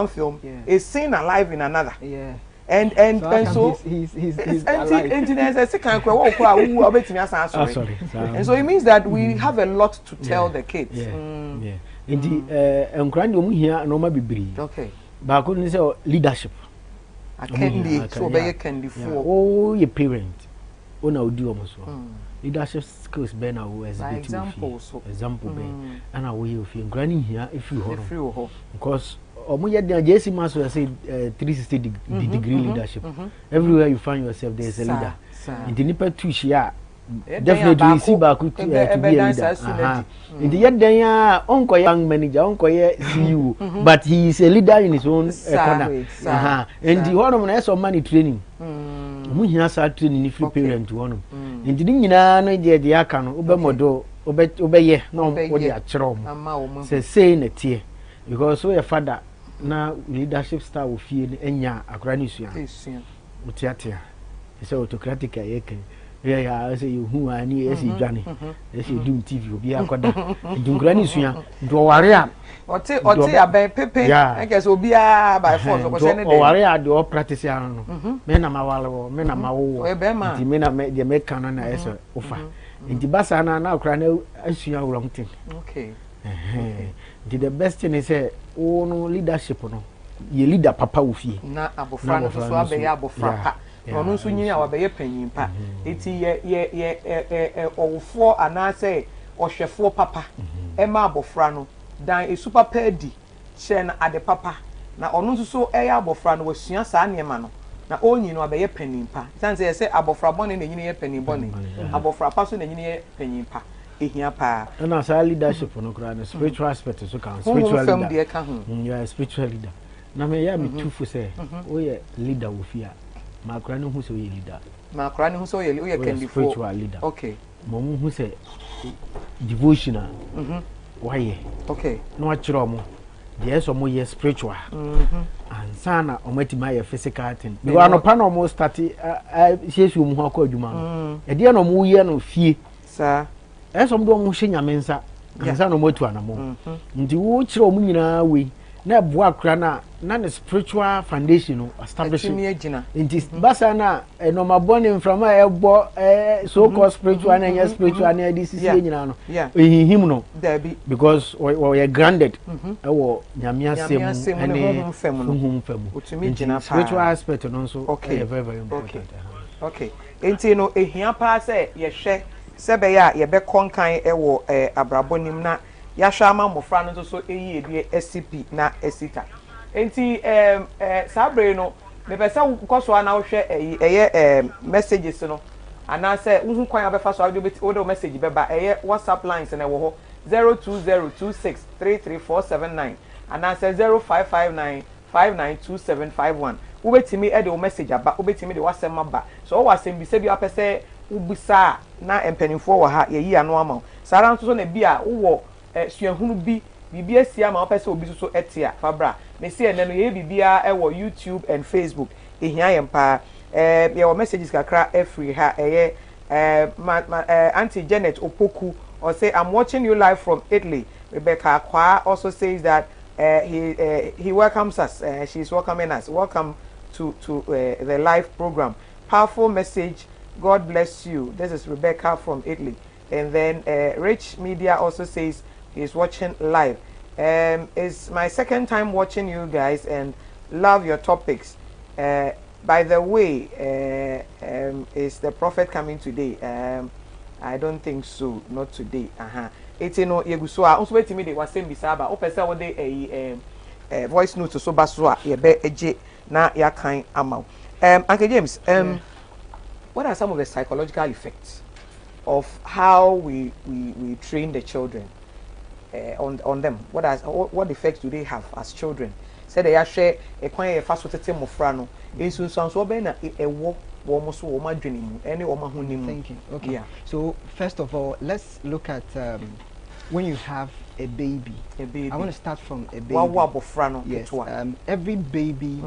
film is seen alive in another. Yeah. And so he's alive. Sorry. And so it means that we have a lot to tell the kids. Yeah. Indeed, okay. But couldn't say leadership. I can't so be candy for. Oh, your parent. Oh, now do almost. Leadership skills be now as example. And I will feel granny here if you hold. Because Woyiedie Asetena say 360 degree leadership. Everywhere you find yourself, there is a leader. In the nipa tushia, definitely see back to be a leader. In the yet uncle young manager, uncle CEO, but he is a leader in his own corner. And the one of some money training. We have started training if you parent to one. In the dinner, no idea the account, Obemodo, obey, no, what they are chrom. Saying a tear because we are father. Na leadership style will feel enya akranisuya utiatia is autocratic ayeke yeah say you who ani esi dwane esi do TV obi akoda dungranisuya do ware ote aben pepe I guess obi a by force ko say ne do ware a do practice ya no me na mawale me na mawo nti me na me de me kan na eso ofa nti basa na akra na asuya wrong thing okay the best thing is oh no leadership no ye leader papa wo fie na abofra no so abeya abofra pa no no so nyin a wabeya panyin pa eti ye owofo anase ohwefo papa e ma abofra no dan e super pedi che na ade papa na ono nso so eya abofra no wasua saa niema no na onyi no abeya panyin pa sanse ye se abofra bone na nyine ye panyin bone abofra pa so na nyine ye panyin pa and as a leadership on the spiritual aspect so can spiritual leader. You are a spiritual leader. Now me ya me too for say oh yeah leader wo fear. Ma kranu hu so ye leader. Ma kranu hu so ye can be spiritual leader. Okay. Mom hu say devotional. Why? Okay. No achiro mo. Yes or more ye spiritual. And sana ometima ye physical thing. You are no pan almost start shesu mu ho akọ adwuma. E de no mu ye no fie. Sir. Some do mo hye nyamensa ansa no motu anamo nti wo kire omu nyina we na boa kra na the spiritual foundation no establish nti basa na no mabone mframa ebo so called spiritual na nya spiritual na this is nyina no him no because we are grounded wo nyame asem ene honhom famu spiritual aspect no so very very important okay enti no ehia pa se ye hwe sebe ya ye be konkan ewo abrabonim na ya hwa ma mofra no so eyi edie SCP na esita enti sabre no me pese koso na wo hwe eye messages no ana se uhu kwan abefa so audio message beba eye WhatsApp lines na wo ho 0202633479 ana se 0559592751 wo betimi e de wo message aba wo betimi de WhatsApp aba so wo WhatsApp bi se bi apese ubisa na empanimfo wo ha ye yi ano ama sara nso so na bi a wo suahunu bi bibi asia ma opese obi so etia fabra me se ene no ye bibia e wo YouTube and Facebook ehia yempa ye wo messages kakra free ha eye Auntie Janet Opoku or say I'm watching you live from Italy. Rebecca Kwa also says that he welcomes us, she's welcoming us. Welcome to the live program. Powerful message. God bless you. This is Rebecca from Italy. And then Rich Media also says he's watching live. It's my second time watching you guys and love your topics. By the way, is the prophet coming today? I don't think so. Not today. Eti no yeguso a onso betimi de wasem bisaba o pese wo de voice note so baso a ye be eje na ya kan amaw. Uncle James, what are some of the psychological effects of how we train the children on them? What effects do they have as children? Say they share a kwan e fa so tete mofra no ensu so be na ewo wo mo so wo ma dwene mu ene wo ma ho ni mu. Thank you. Okay. Yeah. So first of all, let's look at when you have a baby. I want to start from a baby. Yes. Every baby,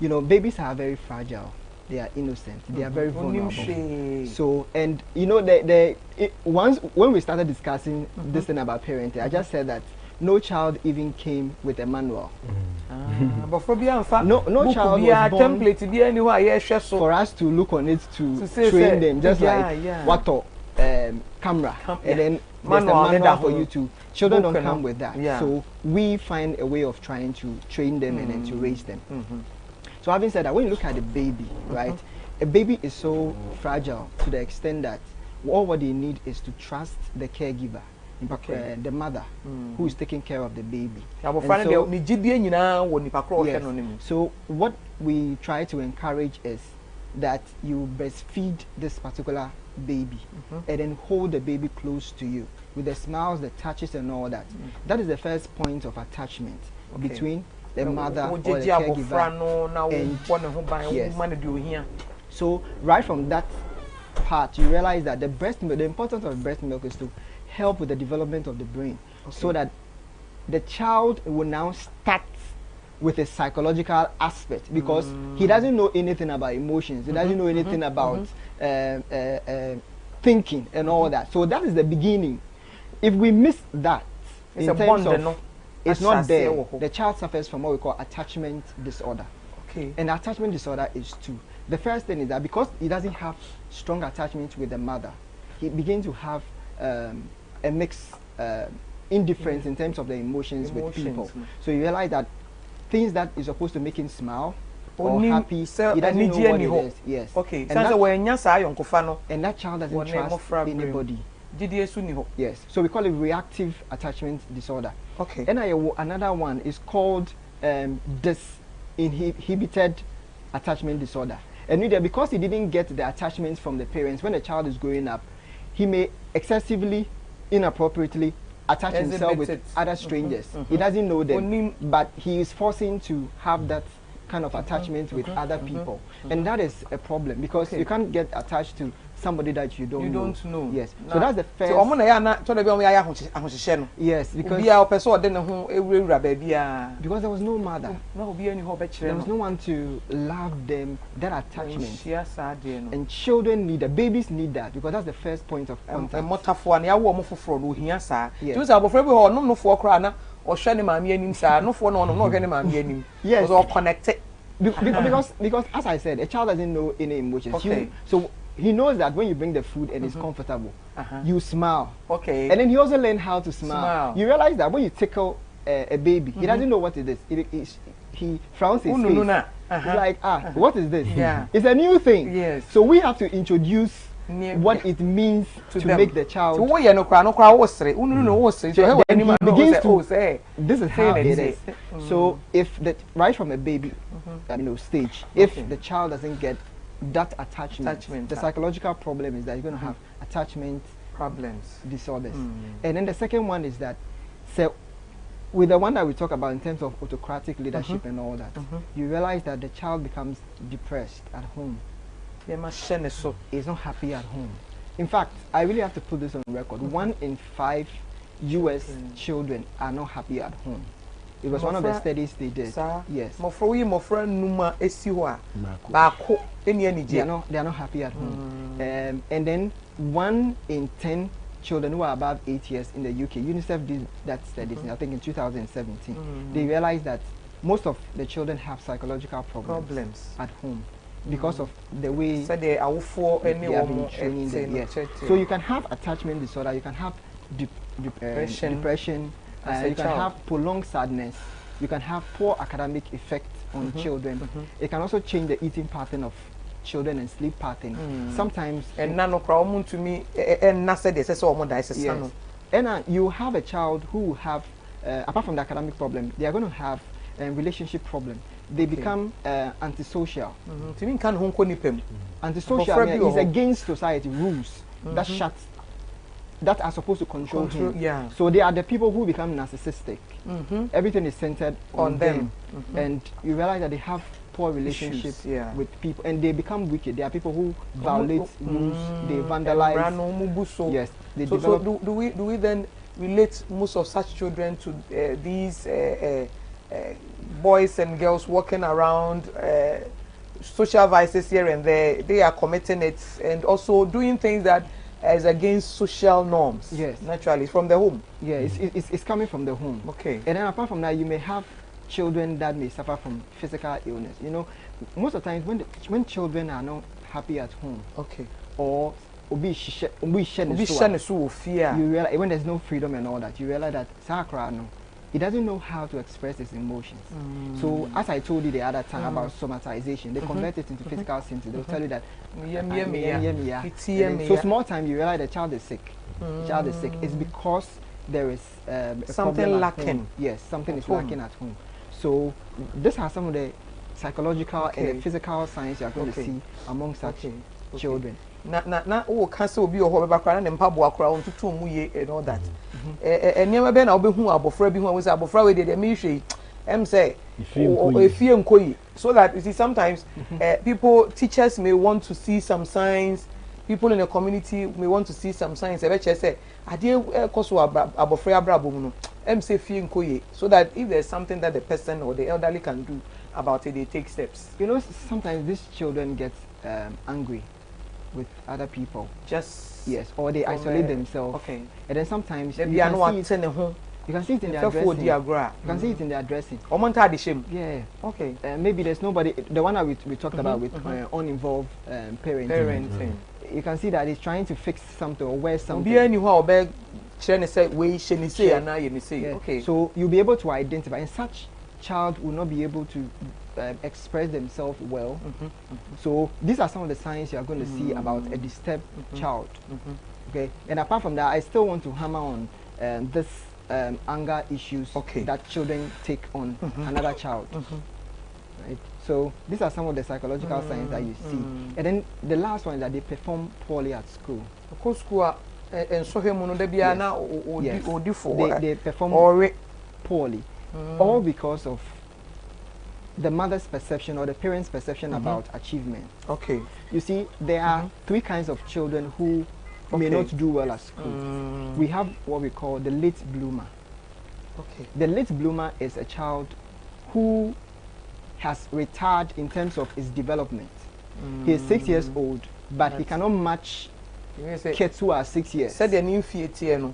you know, babies are very fragile. They are innocent. They are very vulnerable. So, and you know, once when we started discussing this thing about parenting, I just said that no child even came with a manual. But for no child was born template for us to look on it to train them, just like what camera, and then there's a manual for you to. Children don't come with that, so we find a way of trying to train them and then to raise them. So having said that, when you look at the baby, right, a baby is so fragile to the extent that all what they need is to trust the caregiver, the mother who is taking care of the baby. So what we try to encourage is that you breastfeed this particular baby and then hold the baby close to you with the smiles, the touches and all that. That is the first point of attachment between the mother or the caregiver and yes. So right from that part, you realize that the breast milk, the importance of breast milk is to help with the development of the brain, so that the child will now start with a psychological aspect, because he doesn't know anything about emotions, he doesn't know anything about thinking and all that. So that is the beginning. If we miss that, it's in terms of it's not there, the child suffers from what we call attachment disorder. And attachment disorder is two. The first thing is that because he doesn't have strong attachment with the mother, he begins to have a mixed indifference in terms of the emotions with people. So you realize that things that is supposed to make him smile or happy, he doesn't know what it is. Yes. And that child doesn't trust anybody. Yes. So we call it reactive attachment disorder. And another one is called disinhibited attachment disorder. And because he didn't get the attachments from the parents, when the child is growing up, he may excessively, inappropriately attach himself with other strangers. He doesn't know them, but he is forcing to have that kind of attachment with other people. And that is a problem, because you can't get attached to somebody that you don't know. Yes. So that's the first. Yes, because there was no mother. There was no one to love them, that attachment. And children need that, babies need that, because that's the first point of contact. Yes. Because as I said, a child doesn't know any emotions. So he knows that when you bring the food and it's comfortable, you smile. And then he also learns how to smile. You realize that when you tickle a baby, he doesn't know what it is. He frowns his face. He's like, what is this? It's a new thing. So we have to introduce what it means to make the child. This is how it is. So if right from a baby stage, if the child doesn't get that attachment, the psychological problem is that you're going to have attachment problems, disorders. And then the second one is that, so with the one that we talk about in terms of autocratic leadership and all that, you realize that the child becomes depressed at home. He's not happy at home. In fact, I really have to put this on record. 1 in 5 US children are not happy at home. It was one of the studies they did. Yes. They are not happy at home. And then 1 in 10 children who are above 8 years in the UK, UNICEF did that study, I think in 2017. They realized that most of the children have psychological problems at home because of the way they have been training them. Yes. So you can have attachment disorder, you can have depression, you can have prolonged sadness, you can have poor academic effect on children. It can also change the eating pattern of children and sleep pattern. Sometimes and you have a child who have apart from the academic problem, they are going to have a relationship problem. They become antisocial. Antisocial is against society rules that are supposed to control him. So they are the people who become narcissistic. Everything is centered on them. And you realize that they have poor relationships with people, and they become wicked. They are people who violate rules, they vandalize. Yes, they develop. So do we then relate most of such children to these boys and girls walking around social vices here and there? They are committing it and also doing things that is against social norms. Yes. Naturally, it's from the home. Yeah, it's coming from the home. Okay. And then apart from that, you may have children that may suffer from physical illness. You know, most of the times when children are not happy at home, okay, or fear, you realize when there's no freedom and all that, you realize that Sakra, no, he doesn't know how to express his emotions. So as I told you the other time about somatization, they convert it into physical symptoms. They'll tell you that so small time you realize the child is sick. The child is sick. It's because there is something lacking. Yes, something is lacking at home. So these are some of the psychological and the physical signs you are going to see among such children. Na cancel obi oho beba kra na mpaboa kra on tutu mu ye and all that. Eniema be na obehu abofra bi hu we say abofra we dey me hwe say efie nkoyi, so that you see sometimes people, teachers may want to see some signs, people in the community may want to see some signs. Ebe che say ade koso abofra abrabo mu no say fie nkoyi, so that if there's something that the person or the elderly can do about it, they take steps. You know, sometimes these children get angry with other people. Just yes, or they isolate themselves. Okay. And then sometimes you can see it in their dressing. You can see it in their dressing. Yeah. Okay. Maybe there's nobody. The one that we talked about with uninvolved parenting. You can see that he's trying to fix something or wear something. Okay. So you'll be able to identify, and such child will not be able to express themselves well. So these are some of the signs you are going to see about a disturbed child. Okay, and apart from that, I still want to hammer on this anger issues that children take on another child. Right. So these are some of the psychological signs that you see. And then the last one is that they perform poorly at school. They perform poorly, all because of the mother's perception or the parents' perception about achievement. Okay. You see, there are three kinds of children who may not do well at school. We have what we call the late bloomer. Okay. The late bloomer is a child who has retarded in terms of his development. He is 6 years old, but he cannot match kids who are 6 years. Said the new theatre.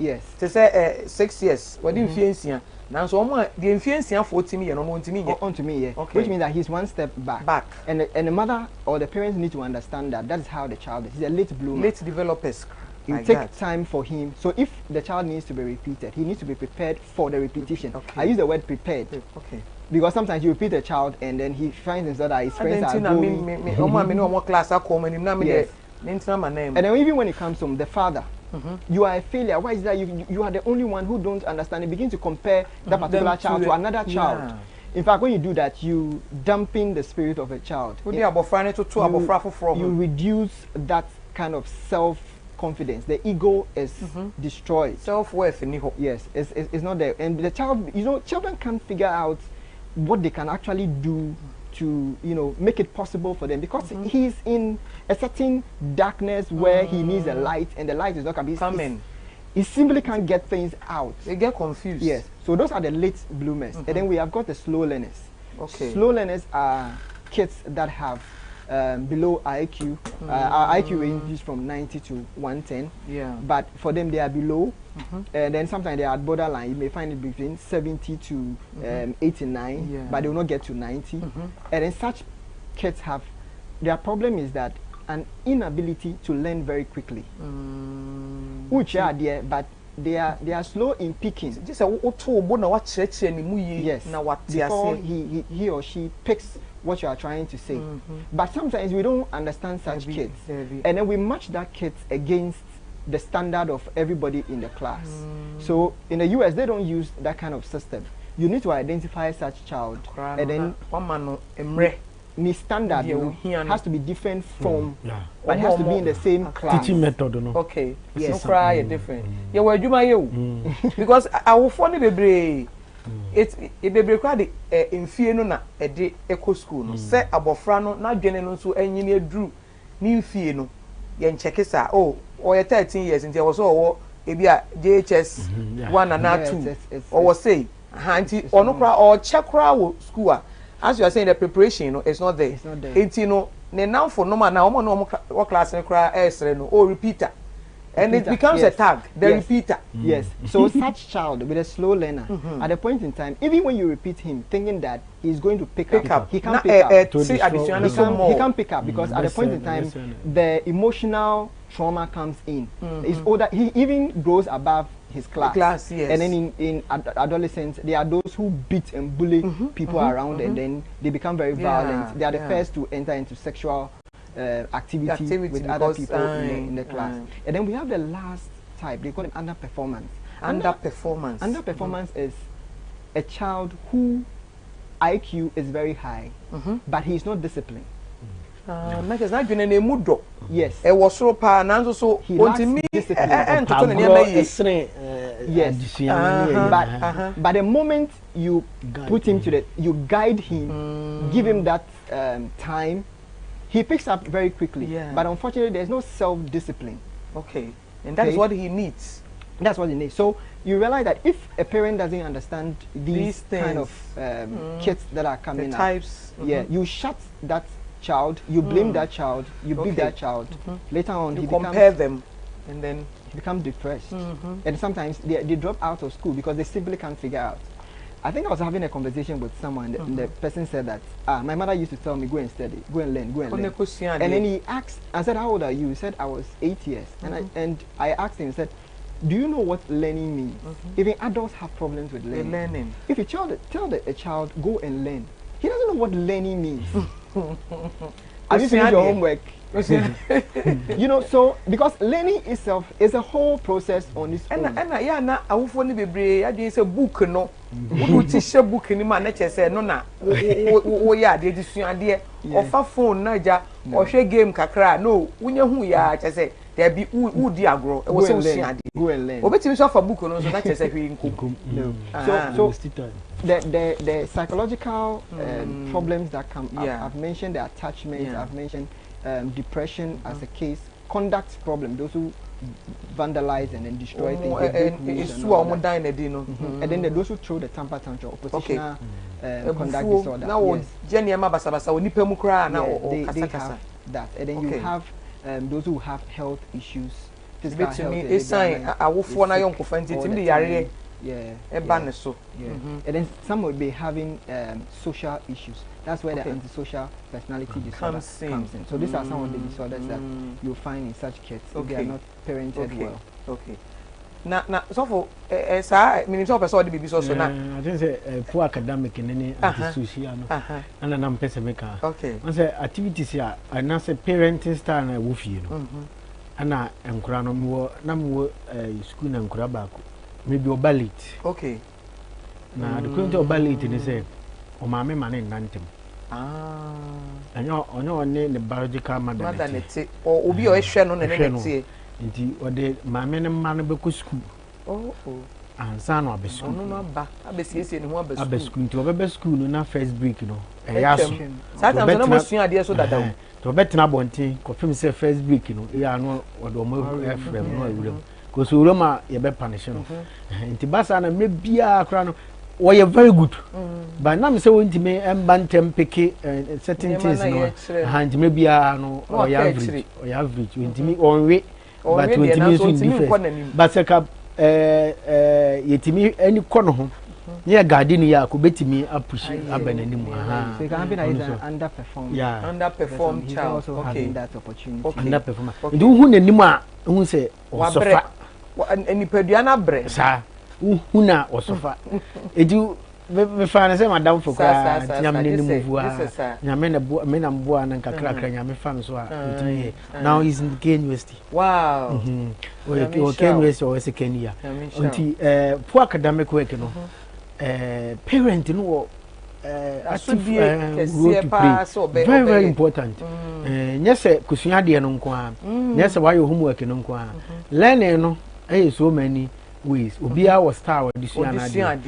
Yes. To say 6 years. What in fiancé? Now so the fiancé 14 years no to me. On to me, yeah. Okay. Which means that he's one step back. And the mother or the parents need to understand that that is how the child is. He's a late bloomer. Late developers. It takes time for him. So if the child needs to be repeated, he needs to be prepared for the repetition. I use the word prepared. Okay. Because sometimes you repeat a child and then he finds himself that his friends are going. Yes. And then even when it comes from the father, you are a failure. Why is that? You are the only one who don't understand. You begin to compare that particular child to another child. In fact, when you do that, you dampen the spirit of a child. You reduce that kind of self-confidence. The ego is destroyed. Self-worth. Yes, it's not there. And the child, you know, children can't figure out what they can actually do to, you know, make it possible for them, because he's in a certain darkness where he needs a light, and the light is not coming. He simply can't get things out. They get confused. Yes. So those are the late bloomers. And then we have got the slow learners. Okay. Slow learners are kids that have below IQ. Our IQ ranges from 90 to 110. Yeah. But for them, they are below. And then sometimes they are at borderline. You may find it between 70 to 89, but they will not get to 90. And then such kids have, their problem is that an inability to learn very quickly. Which are there, but they are slow in picking. Just a yes. Before he or she picks what you are trying to say. But sometimes we don't understand such kids. And then we match that kids against the standard of everybody in the class. So in the US, they don't use that kind of system. You need to identify such child, and then the standard has to be different from, but it has to be in the same class. Teaching method, no? Okay. Yes. No cry different. Yeah, where you my because I will find it be required in fear no na e eco school no say abofra no na dwene no so anyine aduru ni fie no ye ncheke sa or 13 years until was so ebi a JHS 1 and 2 or was say anti or no cry or check cry school as you are saying the preparation, you know, it's not there. It's not there. It's, you know, ne now for normal na omo no omo class ne kra Ezra no or repeater. And it becomes a tag, the repeater. Yes. So such child with a slow learner, at a point in time, even when you repeat him, thinking that he's going to pick up, he can't pick up. He can't pick up because at a point in time, the emotional trauma comes in. He's older. He even grows above his class. Yes. And then in adolescence, there are those who beat and bully people around, and then they become very violent. They are the first to enter into sexual activity with other people in the class. And then we have the last type, they call it underperformance. Underperformance is a child who IQ is very high, but he is not disciplined. Yes. He lacks discipline. But the moment you put him to you guide him, give him that time, he picks up very quickly. But unfortunately, there's no self-discipline. Okay. And that's what he needs. That's what he needs. So you realize that if a parent doesn't understand these kind of kids that are coming up, you shut that child, you blame that child, you beat that child. Later on, you compare them, and then he becomes depressed. And sometimes they drop out of school because they simply can't figure out. I think I was having a conversation with someone, and the person said that, my mother used to tell me, go and study, go and learn, go and learn. And then he asked, I said, how old are you? He said, I was 8 years. And I asked him, I said, do you know what learning means? Even adults have problems with learning. If you tell a child, go and learn, he doesn't know what learning means. Have you finished your homework? You know, so because learning itself is a whole process on its own. And I will find a book, no. Who teach a book in my nature say no na. Oh yeah, they just idea of a phone naja or share game kakra. No, we know who ya say there be who diagro. It was so go and learn. Obeti yourself a book no so that is a no. So the psychological problems that come up, I've mentioned the attachment, I've mentioned depression as a case, conduct problem, those who vandalize and then destroy things, and then those who throw the temper tantrum, oppositional conduct disorder. Now, they have that, and then you have those who have health issues. Physical health, and then some will be having social issues. That's where the antisocial personality disorder comes in. So these are some of the disorders that you'll find in such kids if they are not parented well. Okay. Now, so for sir, minister person the baby also now. I think say poor academic in any antisocial and an pessimika. Okay. I say activities here, and I say parenting style na wufi no. Ana enkura no mo na mo school na enkura back. Maybe ballet. Okay. Now the current ballet is say o mama mane nantem. Onyo ne the biological mother nete or obi o ehwe no ne nete nti o de mama ne ma no be ku school. Ansa no abesu. Ono no ba abesiesie ne ho abesu. Abesu nti obe school no na first break no. Yaso. Sometimes no mo sua ade so dada o. To betina bonten ko film say first break no ya no o do mo efrem no awuram. Ko so uroma ye be punish no. Nti basa na me bia akra no we are very good. But now me say won't me embantem pick certain things no. And maybe no or average. Or average. Won't me on way. But won't me so different. But seka yetimi any corner ho. Near garden ya ko betimi apush abananimu. So it can be that is an underperformed. Yeah. Underperformed child. Also having that opportunity. Underperform. Do hu nanim a hu say osofa. Any pediana bre. Sa huna osofa. Edu me fa na say madam for kwa nyame ne move a nyame na bo me na mbo na kakra nyame fa me so a ntimi. Now he's in Kenya University. Wow. We Kenya University or se Kenya. Unti poor academic work no. Parent no very very important. Yes, kusua de no nko a. Yes, why your homework no nko a. Learning no so many ways. Obia was star with this learning styles.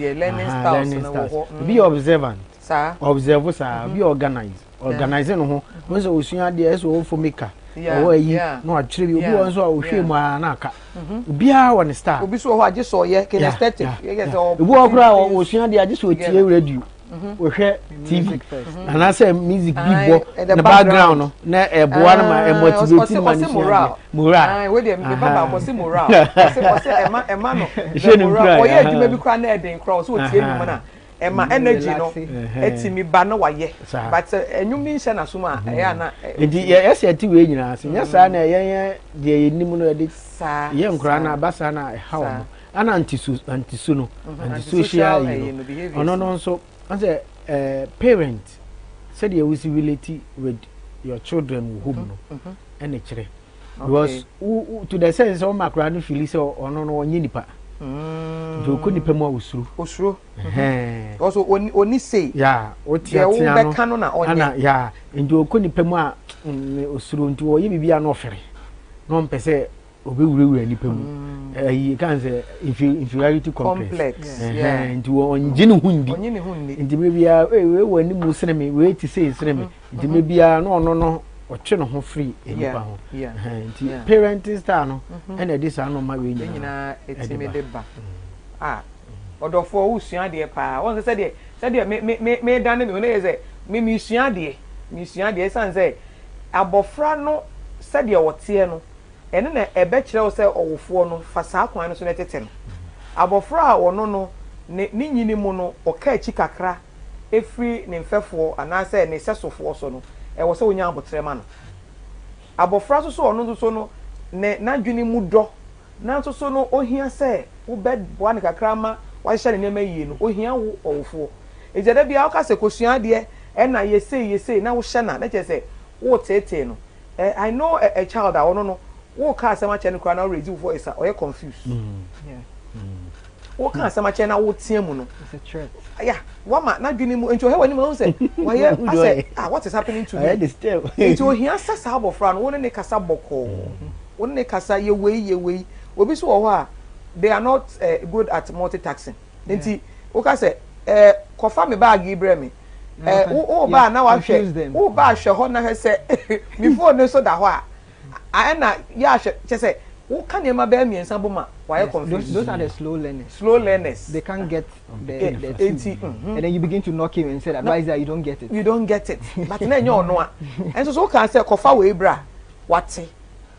Be observant. Sir. Observe sir. Be organized. Organizing no. Once osua de so for maker. Oh yi no atire obi won so a ohwe mu anaka. Obia won star. Obi so ho age so ye kinesthetic. Obi okura osua de age so tie radio. we hear TV and I say music big bo the background no na eboa na ma motivate man moral we dey me baba ko si moral say ema no moral oye adwuma bi kwa na eden cross so tie nyum na ema energy no etimi ba na waye but enyum ni nhyɛ na so ma ɛya na edi yes ati we nyina ase nya saa na yen de enim no de saa ye nkura na abasa na how no ana antisu no antisocial ono no so say parent said you will relate with your children who no and a because to the sense of macro no feel so ono no onye nipa do ko nipa mu osuru also oni say yeah otia be kanu na onye ana yeah ndo ko nipa mu a osuru nti wo ye bibia no ofere no mpese obe wurewura nipa mu you can say inferiority complex nti wo onje ne hundi nti bibia we wani mu seneme we ti say seneme nti bibia no ono no otwe no ho free enipa ho nti parenting star no ena dis ano ma we nyina etime de ba odofo usua de pa won say de me dan me no say me usua de san say abofra no say de wote no ene na ebe kire wo say owofo no fa saa kwan no so na tete no abofra a wono no ne nyini mu no oka achi kakra efri ne mfefo ana say ne sesofo so no e wo say onya abotre ma no abofra so ono so no ne nadwini mu do na so no ohia say wo bed boa ne kakra ma wa hye ne nema yie no ohia wo owofo ejeda bia wo ka se kosua de e na yesei na wo hye na che say wo tete no I know a child that no wo ka asema che ne kra na already voice or you confused wo ka asema che na wo tie mu no it's a threat yeah wama na dwini mu ento he wani mu say why I say what is happening to me ento hia sasa abofra no wo ne kasa boko wo ne kasa ye wei obi so wo ha they are not good at multitasking enti wo ka say kofa me bag ibre me wo ba na wa hwe wo ba hwe ho na he say before no so da ho a na ya hwe say who can you be miensa boma why confused? Those are the slow learners. They can't get the and then you begin to knock him and say, advisor, you don't get it. But then you know, and so can say, kofa we bra, wate,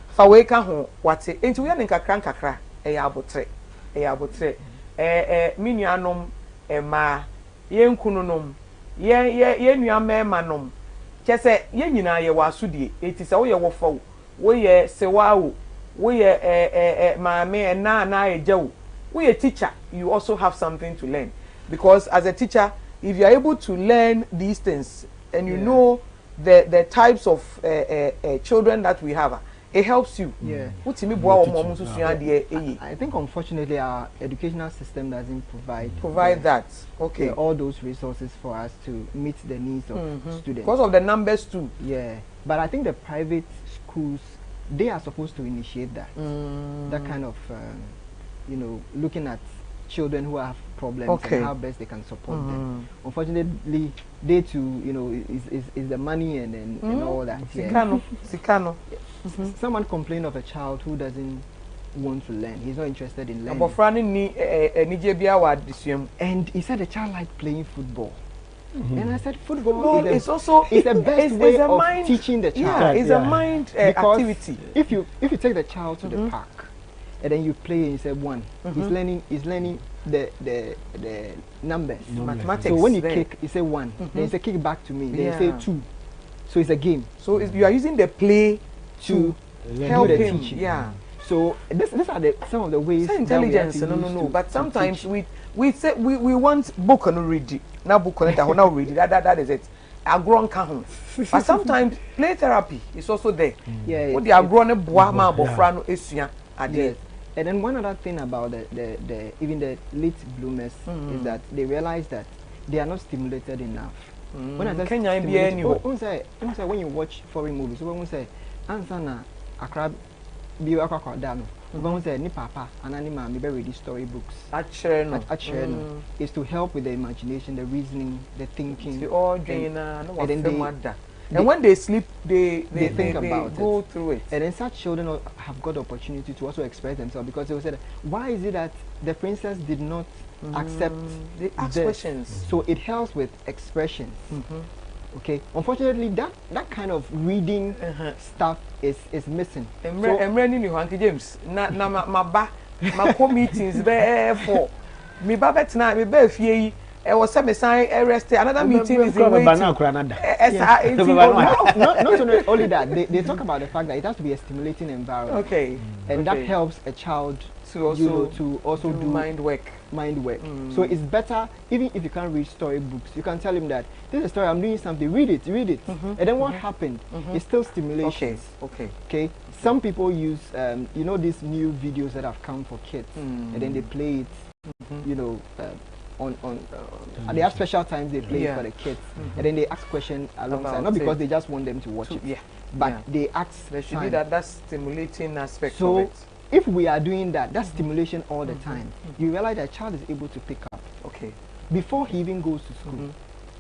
fa we ka ho wate. Into we are kakra, abotre, mi nuanom, ma, ye nkununom, ye nuame manom. Chese ye nyina ye wasudie. Eti se wo ye wo fa wo ye sewa wo. We maame na ejewu we a teacher you also have something to learn because as a teacher if you are able to learn these things and you know the types of children that we have it helps you I think unfortunately our educational system doesn't provide that all those resources for us to meet the needs of students because of the numbers too but I think the private schools they are supposed to initiate that kind of looking at children who have problems and how best they can support them. Unfortunately, they too, is the money and all that. Sikano. Someone complained of a child who doesn't want to learn. He's not interested in learning. And he said the child liked playing football. And I said, football is the best way of teaching the child. Yeah, it's a mind activity. If you take the child to the park and then you play and you say one, he's learning the numbers. Mathematics. So when you kick, you say one. Then you say kick back to me. Then you say two. So it's a game. So you are using the play to help him. Teaching. Yeah. So these are some of the ways. Intelligence, no. But sometimes we say we want book and read. Now book on now read it. That is it. Agron can. But sometimes play therapy is also there. What the agron boama bofrano esuya are there. And then one other thing about the even the late bloomers is that they realize that they are not stimulated enough. When I say when you watch foreign movies, when we say ansana akrab biwa kwa dano. When we say ni papa and ni mama be ready storybooks. Actually, is to help with the imagination, the reasoning, the thinking. And when they sleep, they think about go it. Through it. And then such children have got the opportunity to also express themselves because they will say, why is it that the princess did not accept. They ask questions. So it helps with expressions. Okay. Unfortunately, that kind of reading stuff is missing. I'm running you, Uncle James. Na my meetings there for me. Baba tonight, me be fie. I was some sign arrested. Another meeting is in waiting. Not only that, they talk about the fact that it has to be a stimulating environment. Okay. And that helps a child to also do mind work. So it's better, even if you can't read storybooks, you can tell him that this is a story, I'm doing something, read it. And then what happened? It's still stimulation. Okay. Some people use, you know, these new videos that have come for kids, and then they play it, you know, they have special times they play it for the kids, and then they ask questions alongside, not because they just want them to watch it, but they ask. There should be that stimulating aspect so of it. If we are doing that stimulation all the time, you realize that a child is able to pick up. Okay. Before he even goes to school,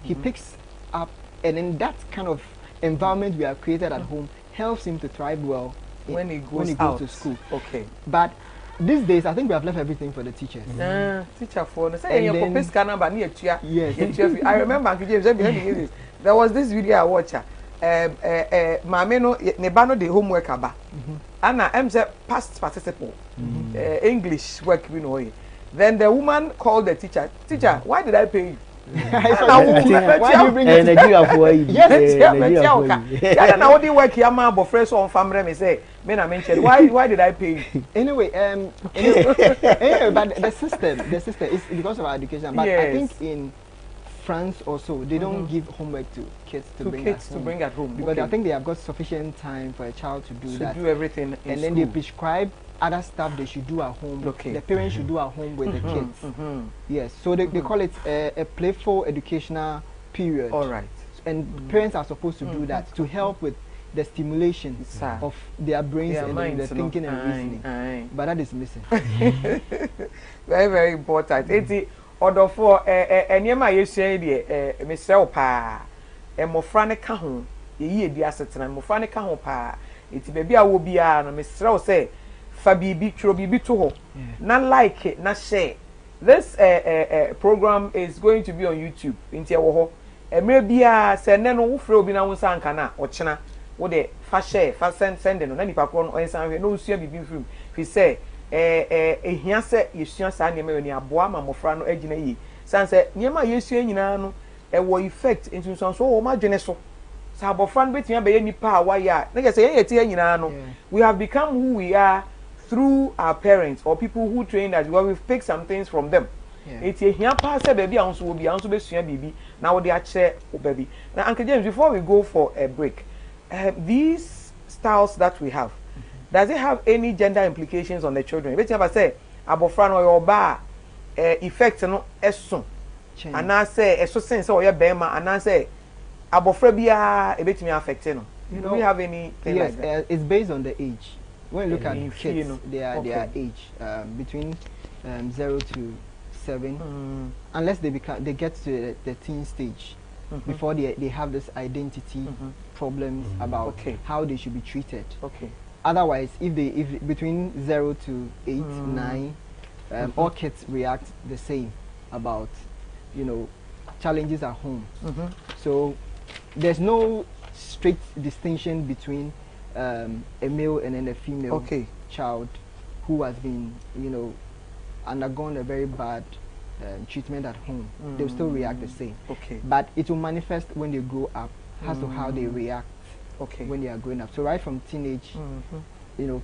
he picks up, and in that kind of environment we have created at home helps him to thrive well when he goes to school. Okay. But these days, I think we have left everything for the teachers. Teacher for I remember Uncle James, there was this video I watched. Mama no nebano the homework aba. Anna say past participle. English work we know. Then the woman called the teacher. Teacher, why did I pay you? Why do you bring Nigeria for you? Yes, yeah, now what do you work here, man? But friends on family me say, men I mentioned why did I pay you? Anyway, but the system is because of our education. But I think in France also they don't give homework to kids to bring at home because I think they have got sufficient time for a child to do that. Do everything in and then they prescribe other stuff they should do at home. The parents should do at home with the kids. Yes, so they call it a playful educational period. All right. And parents are supposed to do that to help with the stimulation of their brains and the thinking and reasoning. But that is missing. Very, very important. Order for anyama yesua de mesel pa emofra ne ka ho Woyiedie Asetena emofra ne ka ho pa enti be bia wo bia no mesel say fa bibi tworo bibi to ho na like na share. This program is going to be on YouTube enti e wo ho emre bia se ne no wo frɛ obi na wo sanka na ochena wo de fa share fa send no na nipa kro no ensan hwe no usua bibi mfim fi say ehia se yesua sa ne me ni aboa ma mofra no agina yi san se niema yesua nyina no wo effect into so wo ma dwene so sa abofra no betia be ye nipa a wa ya na ge se ye tie nyina no we have become who we are through our parents or people who trained us where we've picked some things from them. It's a here pass a baby and so will be also be baby now they are share baby. Now Uncle James, before we go for a break, these styles that we have, does it have any gender implications on the children? Which I say abofra no your bar effect no eso and I say eso sense or your bema and I say abofra bia e betimi affect no. Do we have any like that? It's based on the age. When you look at kids, their age between 0 to 7, unless they get to the teen stage before they have this identity problems about how they should be treated. Otherwise, if between 0 to 8, 9, all kids react the same about challenges at home. So there's no strict distinction between a male and then a female child who has been undergone a very bad treatment at home. They'll still react the same. But it will manifest when they grow up as to how they react when they are growing up. So right from teenage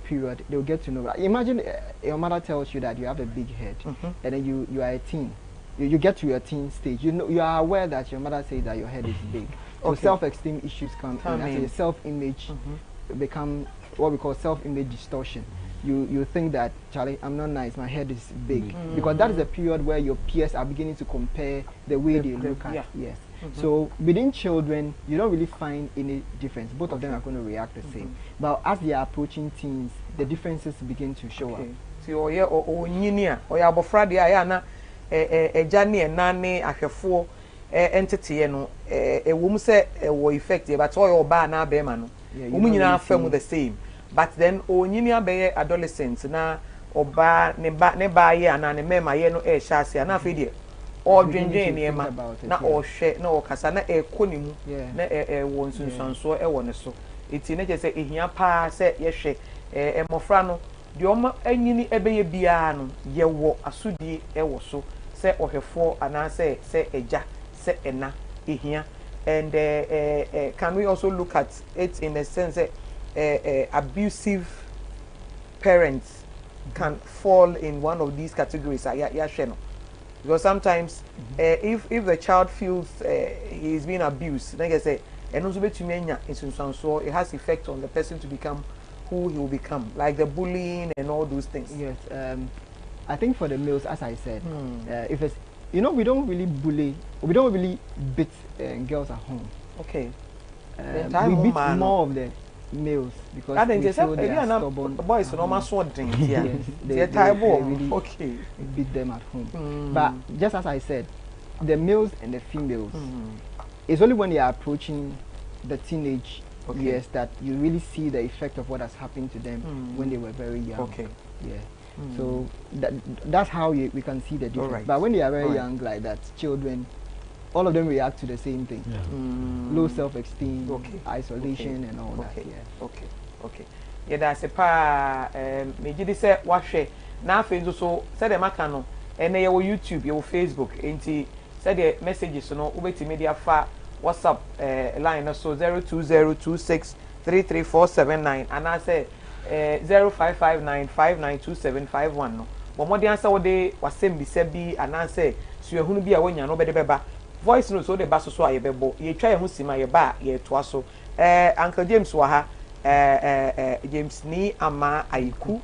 period, they'll get to know. Imagine your mother tells you that you have a big head and then you are a teen. You get to your teen stage. You are aware that your mother says that your head is big. So self-esteem issues come in. As your self-image become what we call self-image distortion. You think that, Charlie, I'm not nice, my head is big. Because that is the period where your peers are beginning to compare the way they look at. So within children, you don't really find any difference. Both of them are going to react the same. But as they are approaching teens, the differences begin to show up. So abofra dia na ejane enane ahwefo entity no ewom se wo effect but oyo ba na be ma no nyina fam the same. But then onyini abeye adolescents na oba ne ba ye ana ne mema ye no e hya ase ana fe de o dwendwen ne ma na o hwe na o kasa na e kɔ ne mu na wo nsunsanso e wo ne so eti ne je se ehia pa se ye hwe emofra no de oma anyini ebeye bia no ye wo asodie e wo so se ohwefo ana se eja se ena ehia and can we also look at it in a sense abusive parents can fall in one of these categories because sometimes if the child feels he is being abused like I say and also it has effect on the person to become who he will become, like the bullying and all those things. Yes, I think for the males, as I said, if it's, we don't really bully, we don't really beat girls at home. Okay. We beat more of the males because we feel they are stubborn. Boys no matter what drink. Yes, they really okay. beat them at home. But just as I said, the males and the females, it's only when they are approaching the teenage years that you really see the effect of what has happened to them when they were very young. Okay. Yeah. So that's how we can see the difference. Right. But when they are very young like that, children, all of them react to the same thing. Low self-esteem, isolation, and all that. Yeah. Okay. Yeah, that's a pa. Me just say what she now Facebook so say the makano. And then your YouTube, your Facebook, and say the messages. No, over to media fa WhatsApp line so 020263347 and I say 0559592751 no. But more the answer what they was same be sebi and I say so you hunu bi a wonya no be de beba voice no so the baso so aye bebo ye twa ye hu sima ye ba ye toa so Uncle James wa ha James ni ama ayiku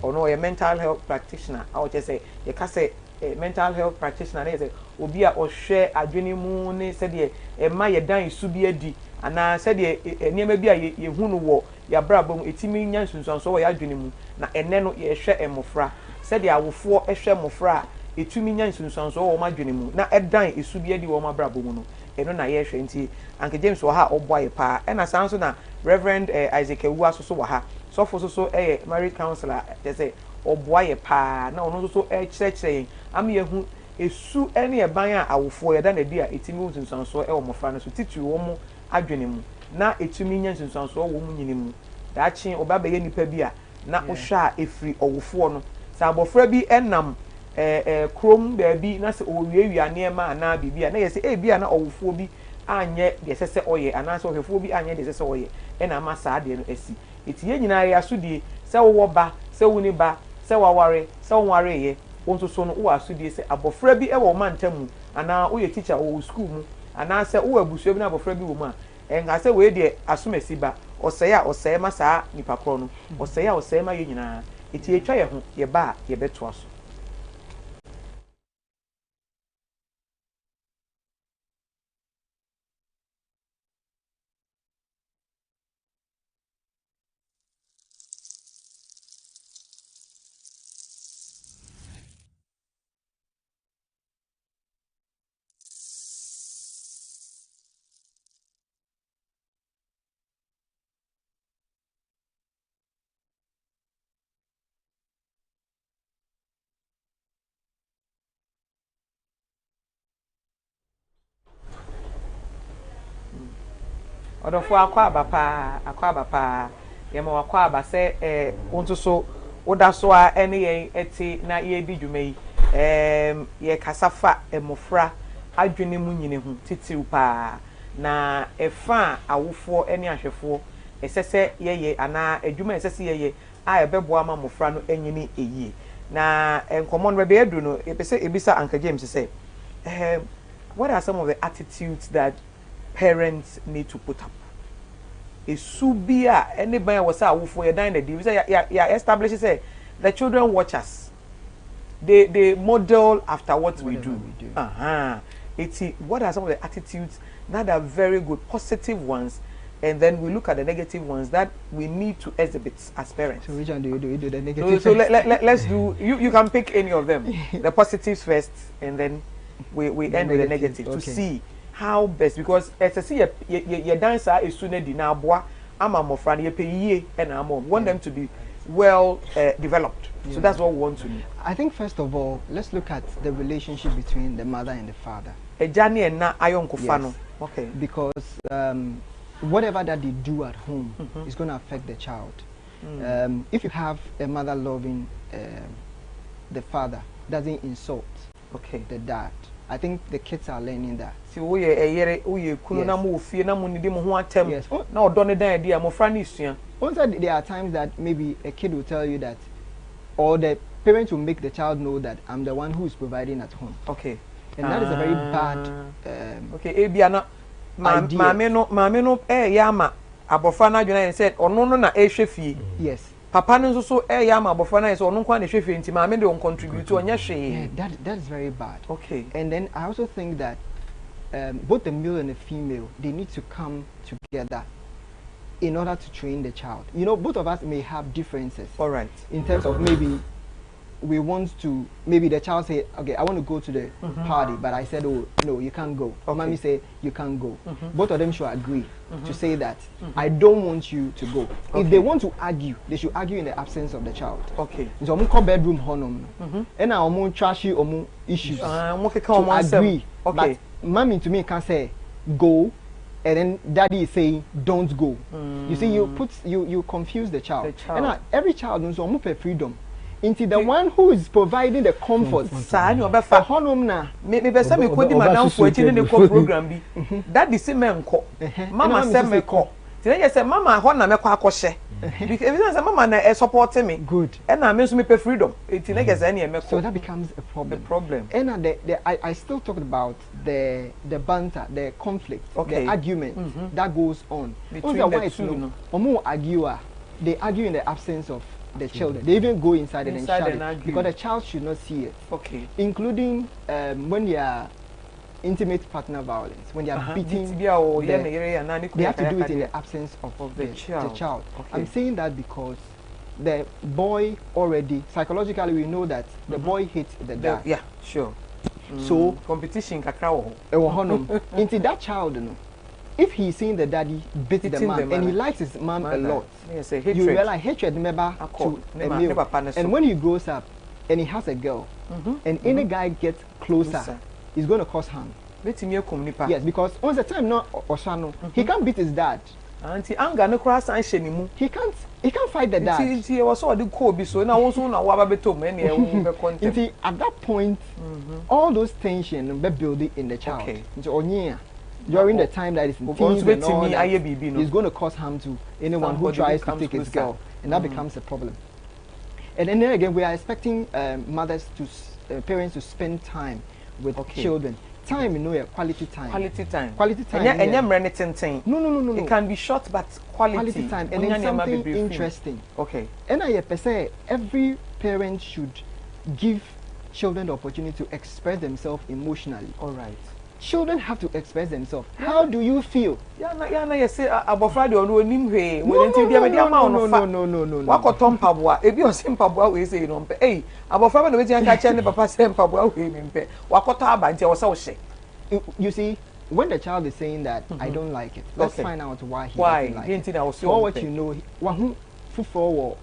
ono ye mental health practitioner I would just say ye ka say mental health practitioner na say obi a ohwe adwene mu ne se de e ma ye dan su bi adi ana se de niam bi a ye hu no wo ya brabom etimi nya nsunsunso wo ya adwene mu na ene no ye hwe emofra se de awofo ehwe emofra etumi nya nsunsunso wo ma adwene mu na edan esu bi adi wo ma brabom no eno na ye hwe nti Uncle James wa ha oboaye pa e na sanso na Reverend Isaac Ewu asoso wa ha so so married counselor they say oboaye pa na ono so kire am ye hu esu ene eban a awofo ye da na di a etimi nsunsunso wo mofra no so titu wo mu adwene mu na etumi nya nsunsunso wo mu nyine mu da chi oba be ye nipa bi a na ohwa efri owofo no sa abofra bi enam krom da bi na se owiewia ne ma na bibia na ye se bia na owofo bi anye de sese oye ana so ohwefo bi anye de sese oye ena ma saa de no asi etie nyina ya asudie se wo ba se wuni ba se waware se wonware ye wonto so no wo asudie se abofra bi wo mantamu ana wo ye teacher wo school mu ana se wo abusuo bi na abofra bi wo mu a enga se we de asumasi ba oseye ma saa nipa kro no oseye ma ye nyina etie twa ye ho ye ba ye beto aso odofo akwa aba pa ye ma wakwa aba se wonto so woda so a ene ye eti na ye di dwuma yi ye kasafa emofra adwene mu nyine hu titiw pa na efa awofo ene ahwefo esese ye ana adwuma esese ye a ebebo ama mofra no enyini eyi na enkomo no be edu no ebisa Uncle James say what are some of the attitudes that parents need to put up? Esubia anybody was awofo ye dan na di say ya establish say the children watch us. They model after what we do. What are some of the attitudes that are very good, positive ones, and then we look at the negative ones that we need to exhibit as parents. So which one do you do? You do the negative. So let's do. You can pick any of them. The positives first, and then we end with the negative to see how best, because as I see your dancer is sooner di na boa ama mofra na ye pe yie and want them to be well developed. Yeah. So that's what we want to know. I think first of all, let's look at the relationship between the mother and the father. Yes. Okay. Because whatever that they do at home is going to affect the child. If you have a mother loving the father, doesn't insult the dad. I think the kids are learning that. Yes. Also, there are times that maybe a kid will tell you that, or the parents will make the child know that I'm the one who is providing at home. Okay. And that is a very bad okay, Ebiana Mameno Yama Abofana Juna said, or no na Eshefi. Yes. Papa no so Yama Abofana is on one Shefi into Mammy don't contribute to Onyashi. Yeah, that is very bad. Okay. And then I also think that both the male and the female, they need to come together in order to train the child. You know, both of us may have differences. All right. In terms of maybe we want to, maybe the child say, okay, I want to go to the party, but I said, oh, no, you can't go. Or mommy say, you can't go. Both of them should agree to say that, I don't want you to go. Okay. If they want to argue, they should argue in the absence of the child. Okay. So I'm going bedroom honum. And I'm going trashy or issues to agree. Okay. But mommy to me can say, go, and then daddy is saying, don't go. You see, you confuse the child. And every child knows freedom. Into the one who is providing the comfort. Maybe some equity madam for in the program be that the same man call. Mama said me call. Today I said, Mama, Hona me kwa koshe. Because Mama supporting me. Good. And I mean me freedom. So that becomes a problem. The problem. And I still talked about the banter, the conflict, the argument that goes on. Between the two. They argue in the absence of the children. They even go inside and shout it because the child should not see it. Okay. Including when they are intimate partner violence, when they are beating, they have to do it in the absence of the child. Okay. I'm saying that because the boy already, psychologically, we know that the boy hates the dad. Yeah, sure. So competition into that child, you know, if he's seeing the daddy beat the mom and he likes his mom a lot, you realize hatred never to a male. And when he grows up and he has a girl, and any guy gets closer, it's going to cause harm. Yes, because once the time not Osano, he can't beat his dad. Auntie Anga no cross and shenimu. He can't fight the dad. He was all the Kobe, so now also now wababeto many at that point, all those tension be building in the child. Okay. During the time that is in teens and all that, it's going to cause harm to anyone who tries to take his girl, and that becomes a problem. And then again, we are expecting parents to spend time with children. Time, you know, quality time. Quality time. Quality time. And no. It can be short, but quality time. And then something interesting. Okay. And I say every parent should give children the opportunity to express themselves emotionally. All right. Children have to express themselves. How do you feel? No. You see, when the child is saying that I don't like it, let's find out why he doesn't like it. So what you know, for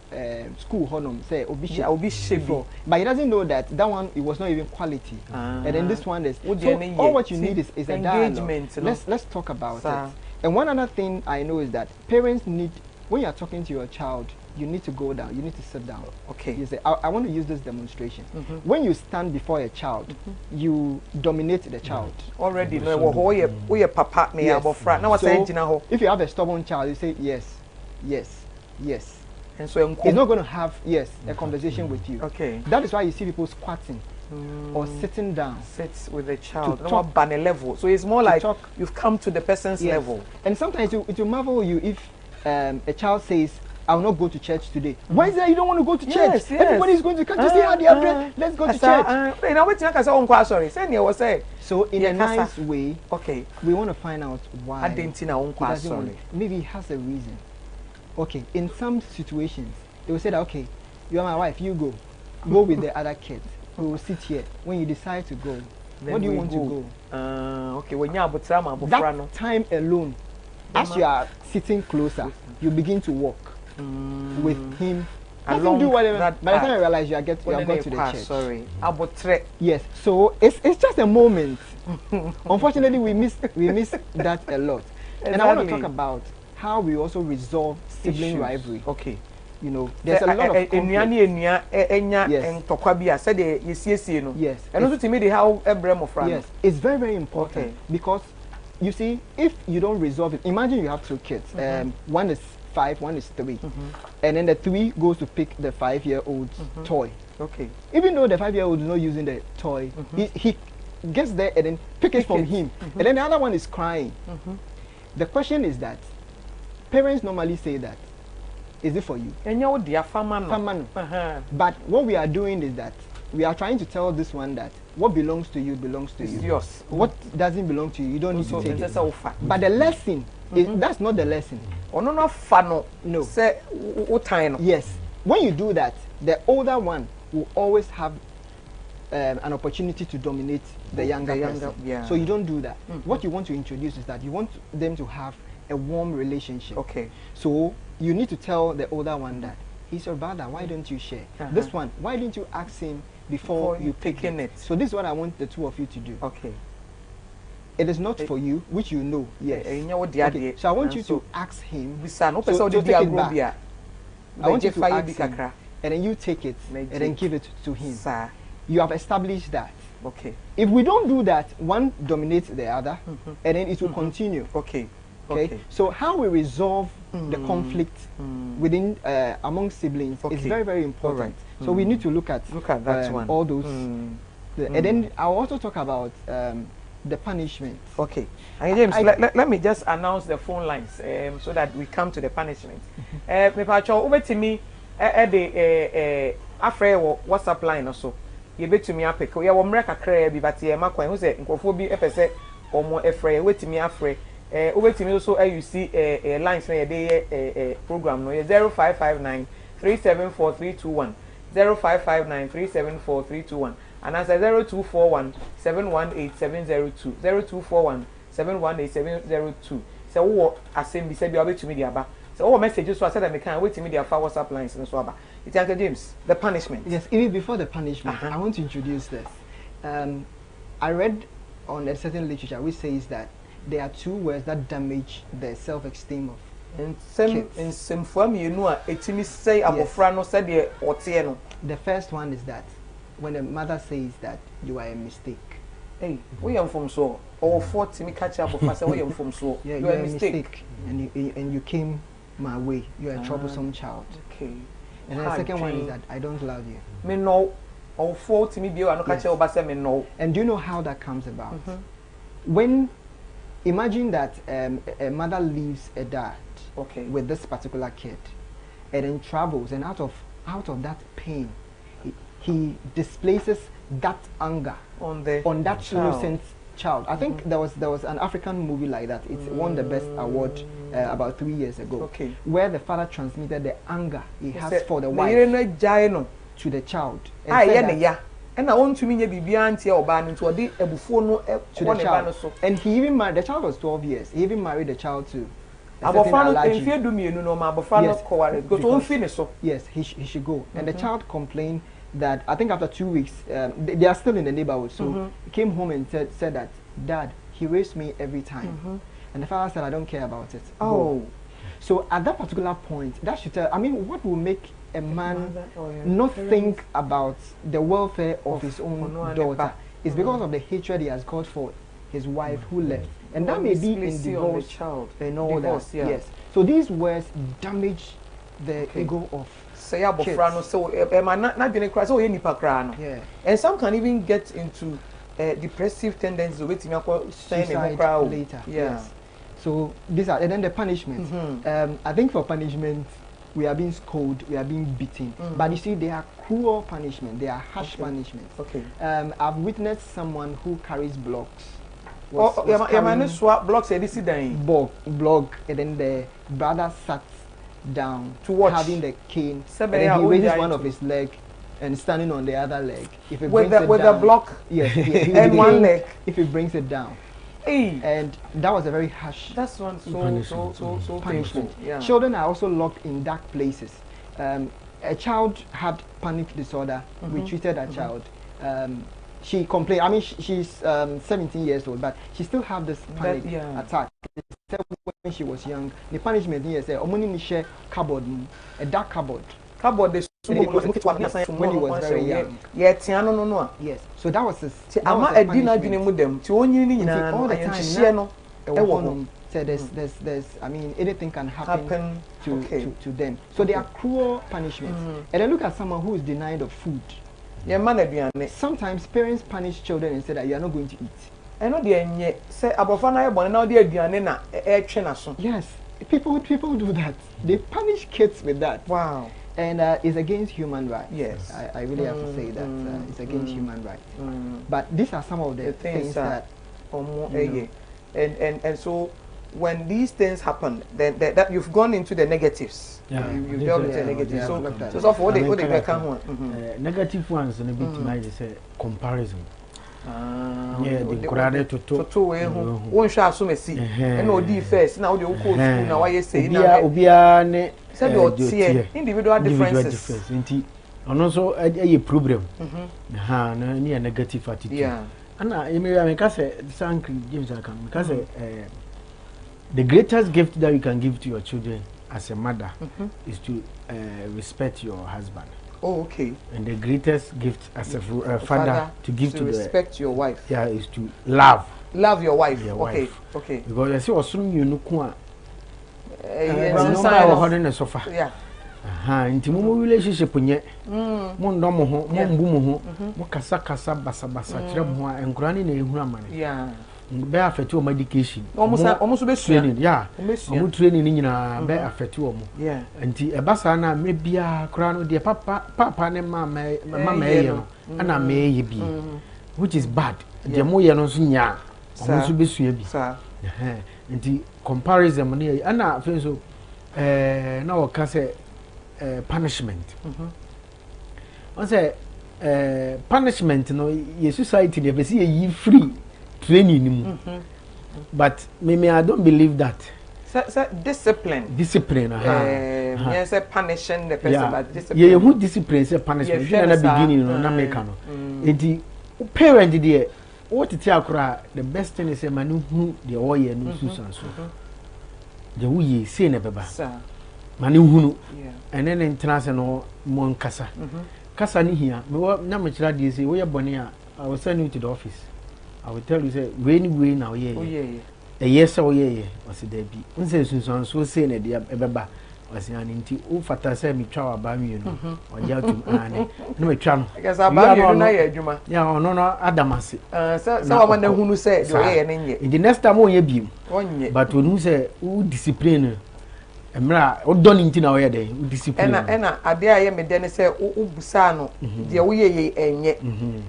school honum say obi shivo, but he doesn't know that one it was not even quality, and then this one is so all what you need is a dialogue. Let's talk about it. And one other thing I know is that parents need, when you are talking to your child, you need to go down, you need to sit down. Okay. You say, I want to use this demonstration. When you stand before a child, you dominate the child. Already, papa me abofra. Now so if you have a stubborn child, you say yes. And so he's not going to have a conversation with you. Okay. That is why you see people squatting or sitting down. Sit with the child. Not ban a level. So it's more like you've come to the person's level. And sometimes it will marvel you if a child says, I will not go to church today. Why is that you don't want to go to church? Yes. Everybody is going to church. You see how they are dressed? Let's go to church. So in a nice way, we want to find out why he doesn't want it. Maybe he has a reason. Okay, in some situations, they will say that, okay, you are my wife, you go with the other kids. We will sit here. When you decide to go, then what do you want to go? Okay, when you are that time alone, as you are sitting closer, you begin to walk with him Doesn't do whatever. By the time I realize you have got to the church. Sorry, yes. So it's just a moment. Unfortunately, we miss that a lot. Exactly. And I want to talk about how we also resolve sibling rivalry. Okay. You know, there's a lot of conflict. Yes. And also to me, they have a brem of yes, it's very, very important because you see, if you don't resolve it, imagine you have 2 kids. One is 5, one is 3, and then the 3 goes to pick the 5-year-old's toy. Okay. Even though the 5-year-old is not using the toy, he gets there and then pick it from him, and then the other one is crying. The question is that parents normally say that, is it for you? But what we are doing is that we are trying to tell this one that what belongs to you belongs to you. Yours. What doesn't belong to you, you don't need to take it. But the lesson is that's not the lesson. No. Say yes. When you do that, the older one will always have an opportunity to dominate the younger person. So you don't do that. What you want to introduce is that you want them to have a warm relationship. Okay. So you need to tell the older one that he's your brother, why don't you share? This one, why didn't you ask him before you pick it? So this is what I want the 2 of you to do. Okay. It is not for you, which you know. Yes. Okay. So I want you to ask him. So take it back. I want you to ask him, and then you take it and then give it to him. You have established that. Okay. If we don't do that, one dominates the other, and then it will continue. Okay. Okay. So how we resolve the conflict within among siblings is very, very important. So we need to look at that one. All those, and then I'll also talk about the punishment. Okay. And James, let me just announce the phone lines so that we come to the punishment. Me pacho over to me the afre WhatsApp line also. You bet to me apek. We are mreka kra bi but e makwan who say nkofo bi epese omo efre wetimi afre. Over to me also you see lines na dey program no 0559 374321 0559 374321 and as 0241 718702 0241 718702 so wo asem bi say bi obetumi di aba so wo messages so I said that me can wait me their WhatsApp lines no so aba it Uncle James the punishment. Yes, even before the punishment I want to introduce this. I read on a certain literature which says that there are 2 words that damage the self-esteem of kids. In some form you know etimi say abofra no said the otie no. The first one is that when a mother says that you are a mistake. Hey, we am from so or 40 me catch abofra say we am from so. Yeah, you are a mistake and you came my way. You are a troublesome child. Okay. And then the second one is that I don't love you. Me no or 40 me be no catch oba say me no. And do you know how that comes about? When imagine that a mother leaves a dad with this particular kid and then travels, and out of that pain he displaces that anger on that innocent child. I think there was an African movie like that. It won the best award about 3 years ago, where the father transmitted the anger he has for the wife to the child. And I want to mean you be auntie or ban into a buffo no to the child. And he even married the child was 12 years. He even married the child to yes, he should go. And the child complained that I think after 2 weeks, they are still in the neighborhood. So he came home and said that, Dad, he raised me every time. And the father said, I don't care about it. Oh. Go. So at that particular point, that should tell, I mean, what will make a man not think about the welfare of his own daughter is because of the hatred he has got for his wife who left. And that may be in divorce and all that. Yes. So these words damage the ego of kids. Yeah. And some can even get into depressive tendencies waiting later. Yes. So these are, and then the punishment. I think for punishment we are being scolded, we are being beaten. But you see, they are cruel punishment, they are harsh punishment. I've witnessed someone who carries blocks. Blocks blog, and then the brother sat down to watch, having the cane, and then he raises one of his leg and standing on the other leg. If it with the block, yes, and one leg. If he brings it down. Hey. And that was a very harsh that's one so punishment. Yeah. Children are also locked in dark places. a child had panic disorder. We treated that child. She complained. I mean, she's 17 years old, but she still have this panic attack. When she was young, the punishment is omoni share cupboard, a dark cupboard. Cupboard is when he was very young. Yes. So that was his. All the time. So there's I mean, anything can happen to them. So they are cruel punishments. And then look at someone who is denied of food. Sometimes parents punish children and say that you are not going to eat. Yes, people do that. They punish kids with that. Wow. And it's against human rights. Yes. I really have to say that it's against human rights. But these are some of the things that and so when these things happen, then that you've gone into the negatives. Yeah. You've delved into the negatives. So for what they become one. Negative ones and a bit might say comparison. Yeah, the credit to one shall assume a seat. And no D first. Now the school now I say Obiane individual differences. And also a problem. Near negative attitude. Yeah. And I may say, James, I can because the greatest gift that you can give to your children as a mother is to respect your husband. Oh, okay. And the greatest gift as a father to give to respect your wife. Yeah, is to love your wife. Okay. Okay. Because I see also you know kwa. Yeah. Sofa. Yeah. Inti mu relationship nye. Mo ndo mo ho, mo mbu mo ho, mo kasa basa kire mo a enkura ni na ehuru amane. Yeah. Be affect your medication. Almost be training. Yeah. Omo training ni nyina be affect wo mo. Yeah. Nti e basa na me bia kura no de papa ne mama ye no. Ana me ye bi. Which is bad. De mo ye no so nya. Omo so be sua bi. Sir. Nti comparison ne ana fe so na o ka say punishment. One say punishment no your society dey say you free training but me I don't believe that. So discipline. Yes, punishing the person, but discipline. Yeah, who discipline say punishment? You na beginning no na make no. Enti parent dey what it akura the best thing is say manu hu the oye no susan so. The we say na beba. Sir. Manu hu no. And then international no mon kasa. Kasa ni hia. Me na me kira dey say we bone a I will send you to the office. I will tell you say way now yeah. Oh yeah. A yes or yeah. I said there be. Unse susan so say na dey beba. I say an nti o fata say me twa aba mi no. O ja to ane. No me twa no. Because aba mi na ye adwuma. Yeah, no adamase. So wa na hunu say dey ye ne nye. In the next time o ye biem. Onye. But when say o discipline emra o don nti na o ye dey o discipline. Ena ade aye me de ne say o busa no de wo ye enye.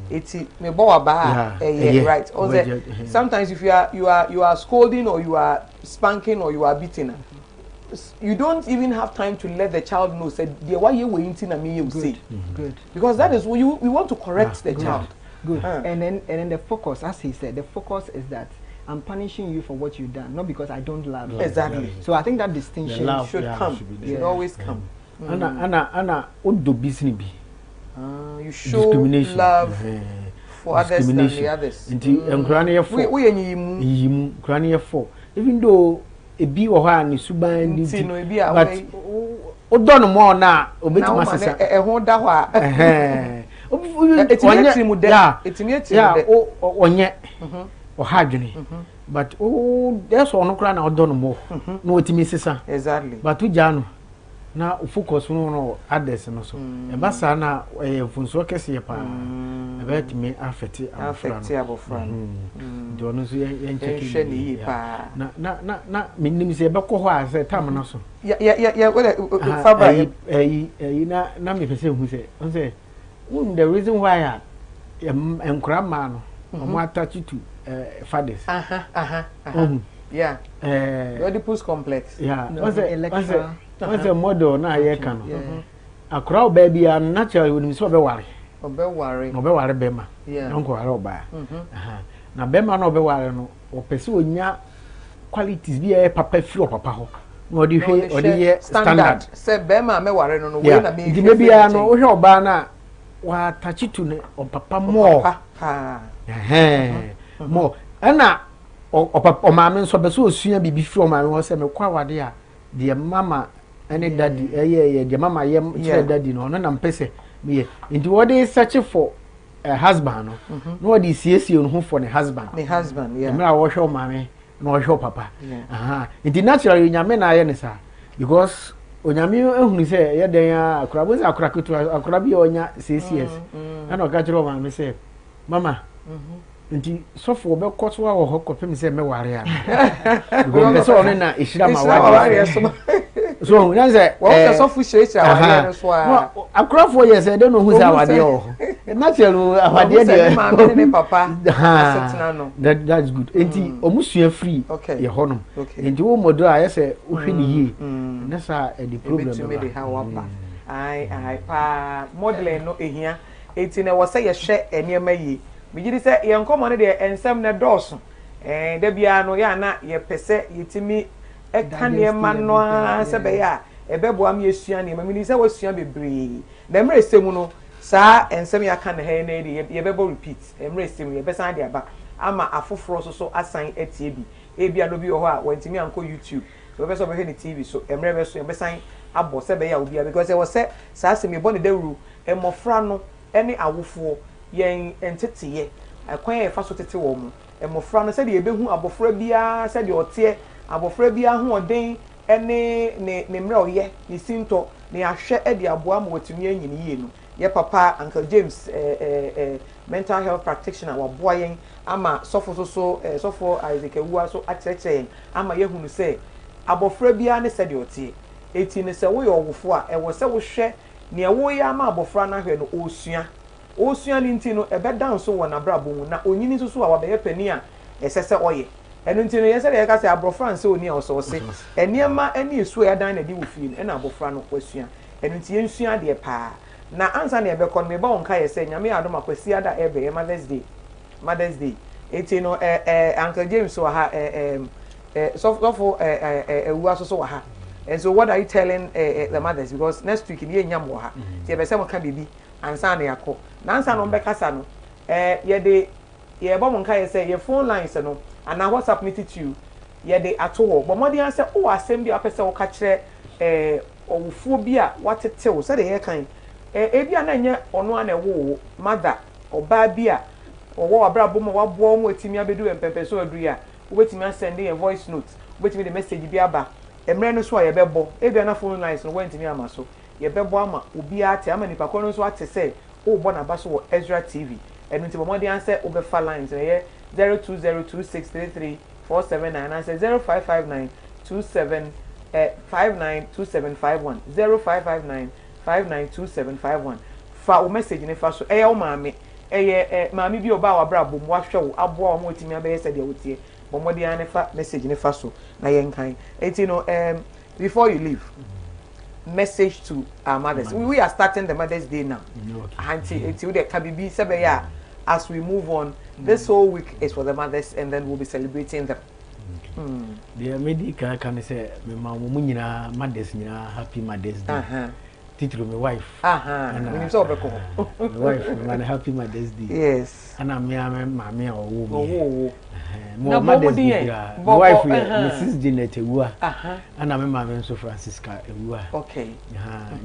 Eti me bo wa ba right. O say sometimes if you are scolding or you are spanking or you are beating, you don't even have time to let the child know say the why you waiting na me you say. Good. Because that is what we want to correct the child. Good. And then the focus, as he said, the focus is that I'm punishing you for what you've done, not because I don't love you. Exactly. So I think that distinction should come. Should always come. Anna odo business bi. You show love for others than the others. Nti enkura na ye for. We yimu enkura na ye for. Even though ebi wo ha ni suban ni but odo no mo na obetima sesa. Ho da ho a. Onye o ha dwene but there's one kra na odo no mo na otimi sesa. Exactly. But uja no na focus no others no so e ba sa na funso kese pa e ba timi affect abofra no do no so yen check ni pa na minim se be ko ho a se tam no so yeah Fabra na me pese hu se on say the reason why enkura ma no omo attach to fathers yeah the Oedipus complex yeah what's a model na ye kan akura oba bia natural we so be ware be ma nko ware oba na be ma no be ware no o pese onya qualities bi e papa firi papa ho what do you standard say bema me ware no we na me di me bia no wo hwe oba na wa touch to ne o papa more more ana o maame nso be so osua bibi fi o maame wo se me kwa wade a de mama ene daddy de mama yem che daddy no na mpese me nti what dey search for a husband no what dey see on who for the husband yeah me wo hwe o maame no wo hwe papa nti naturally nyame na aye ne sa because onyame ehunu se ye den akura bo akura kutu akura bi onya 6 years ana o ka kire o maame se mama nti sofo be koto wa ho kopem se me ware a because so on na ehira ma ware so na se wo se sofo hira ware so a akura 4 years e dey no hu se awade o na tell awade dey ma me ne papa Asetena no that's good nti omusua free ye honom nti wo modo a ye se wo hwe ni yi na sa the problem me dey how up ai pa model no ehia enti na wo se ye hwe enema yi Bijiri se ye nkomo ne de ensem ne dɔɔso da bia no ya na ye pese yetimi eka ne ma no se be ya ebeboa me yesua ne ma mini se wasua bebre na mre semu no saa ensem ya ka ne he na de ye bebo repeat mre semu ye besan de aba ama afoforo so asan etie bi ebia no bi ho a wantimi anko YouTube so be so be he ne TV so mre be so ye besan abo se be ya obi because e was say saa se me bo ne dawuru emofra no ene awofo yen entetiye akwan e fa so tete wo mu emofra no se de ebehu abofra bia se de ote abofra bia ho oden ene ne mra oye ne sinto ne ahwe e de aboa ma watumi anyini yie no ye papa Uncle James mental health practitioner wa boa yen ama sofo sofo Isaac Ewua so acheche yen ama ye hunu se abofra bia ne se de ote eti ne se wo ye owofo a e wo se wo hwe ne wo ye ama abofra na hwe no osua osua ni ntino ebe danso wo na brabo mu na onyini susu a wabeye pani a esese oye enu ntino yese de ka se abrofra nse oni a oso se eniema eni esu ya dan na di wo fie na abofra no kwasua enu ntie nsua de pa na ansa na ebe kon me ba won ka yese nyame adom akwasi ada ebe Mother's Day etino Uncle James wa ha so Ewua so wa ha. And so what are you telling the mothers, because next week ye nyam wo ha ti ebe se mo ka bibi ansa na yakọ na ansa no mbekasa no ye bo mo nka ye say ye phone lines no ana WhatsApp me titu ye de ato wo bo modi an say o asem bi apese wo ka kire owufuo bi a watetew say de ye kan bi ana nye ono ana wo mother oba bi a owo abrabo mo wabo mo etimi abedu empempe so adu ya wo betimi send a voice note wo betimi the message bi aba emre no so ye bebo bi ana phone lines no wentimi ama so ye bebo ama obi ate ama nipa kono so ate say o bo na ba so Ezra TV enu nti bomodi an say obefa lines ye 0202633479 and say 055927592751 0559592751 fa o message ne fa so o maame maame bi oba wa bra bom wa hwe wo aboa o mo timi abe say de wotie bomodi an ne fa message ne fa so na ye nkan eti no before you leave message to our mothers. We are starting the Mother's Day now. Auntie, as we move on, this whole week is for the mothers, and then we'll be celebrating them. The medical can say, "My mom, mothers, happy Mother's Day." Teacher, my wife. And my wife, man, happy Mother's Day. Yes. And I'm mammy or woman. My wife, Mrs. Janet Ewua, and I'm Mamma so Francisca Ewua. Okay.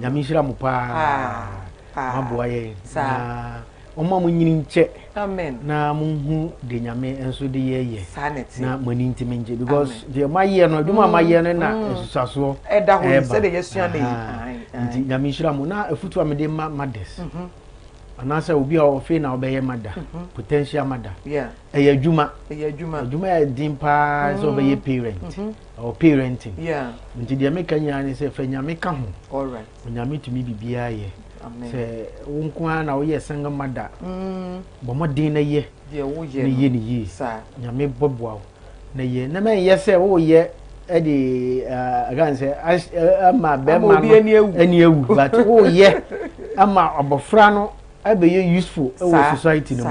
Yamishra Mupa, my boy, Omamunche. Amen. Na Munhu, the Yame, and so the year. Sanity. Not money to mention because the my year, no, do my year, and so. That said, yes, Yamishra Muna, a foot of my mothers. And answer will be our friend, our baby mother, potential mother. Yeah. A Juma, Juma, dimpa, so be a parent or parenting. Yeah. Until the American yarn say, Fenya come. All right. When you meet me, be aye. Say, Unkwan, our yes, single mother. But more dinner ye, dear, oh, ye, sir. Yame Bob wow. Nay, never yes, oh, ye. Eddie, again say, my bed, and you, but oh, yeah, I'm a bofrano. I be useful for society no.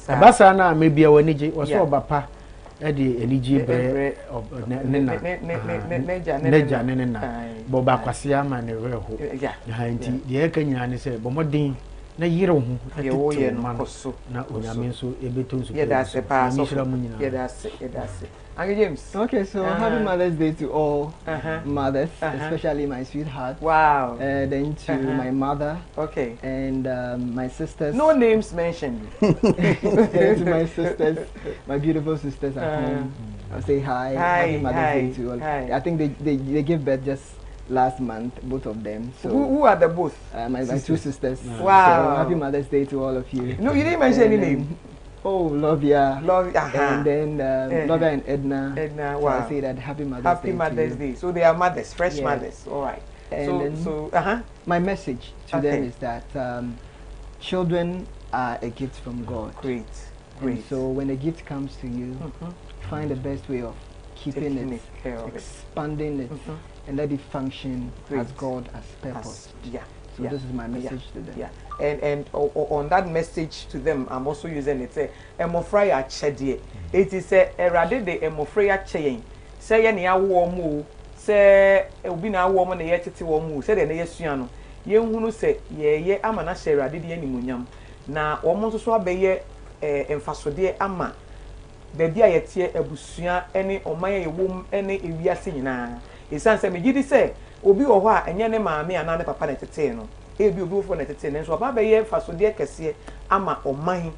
Abasana maybe a wenije was so bapa Eddie Eligi Bre Neja Nena Boba Quasiama and Reho. The Ekanya said, Bomodin, na yiro hu ye no so na onyame so ebeton so that's a pass that's Uncle James. Okay, so happy Mother's Day to all mothers, especially my sweetheart. Wow. Then to my mother. Okay. And my sisters. No names mentioned. To my sisters, my beautiful sisters at home. I'll say hi. Happy Mother's Day to all. I think they gave birth just last month, both of them. So who are the both? My two sisters. Wow. So happy Mother's Day to all of you. No, you didn't mention any name. Oh, Lovia. And then Lovia and Edna. Wow. So I say that happy Mother's Day. So they are mothers, fresh mothers. All right. And my message to them is that children are a gift from God. Great. And so when a gift comes to you, find the best way of keeping it, expanding it, and let it function as God has purposed. So this is my message to them. And on that message to them, I'm also using it. Emofraya chedie. It is a erade de emofraya cheyin. Say ye na wo mu. Say obi na wo mu na ye tete wo mu. Say de na yesua no. Ye hunu say ye amana hye erade de animunyam. Na wo mo so abeye emfasode ama. Baby a yetie abusua ene oman ye wom ene ewiase nyina. Esan say me gidi say obi wo ho a enye ne maame ana ne papa na tete no ebi obi wo fo na tete ne so aba be ye fasode kese ama oman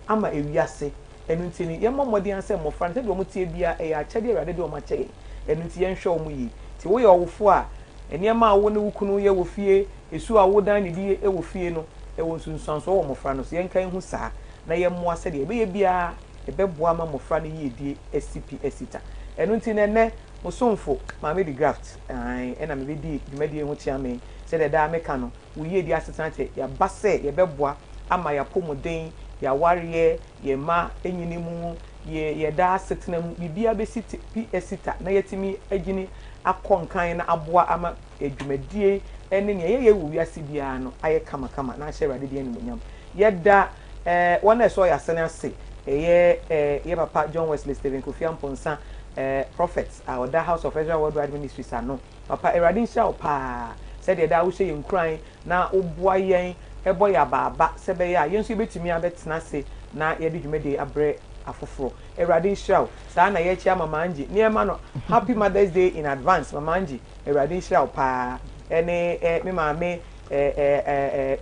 ama ewiase enu ntini ye momodi anse mo fran se do mo tie bia e ya kyade awade de o ma kyege enu nti ye nhwe o mo yi ti wo ye owofo a ene ma wo ne wukunu ye wo fie esu a wo dan ne bi e wo fie no e wo sunsanso wo mo fran no so ye nkan hu saa na ye mo ase de e be ye bia e be boa ma mo fran ye die SCP esita enu nti ne Musumfo, Mammy the graft, and I'm ready, the medium which I mean, said that I mecano, Woyiedie Asetena, ya basse, ya bebois, ama ya pomodin, ya warrior, ye ma, enyinimu, ye da Asetena, bibia besiti, esita, na yetimi, ejini, akon kind, abwa, ama, ejumedie, and then ye will be a Sibiano, I kama, na share a didian. Yet that, one I saw ya sena say, ye papa John Wesley Stephen Kofi Amponsa. Prophets our that house of Ezra worldwide ministries are no papa eradin sha pa said the da wo hye yin kran na oboa yen ebo ya baba sebe ya yen so betimi abetena se na ye de dwumede abre afoforo eradin sha sa na ye chia mama anji niema no happy Mother's Day in advance mama anji eradin sha pa ene me mama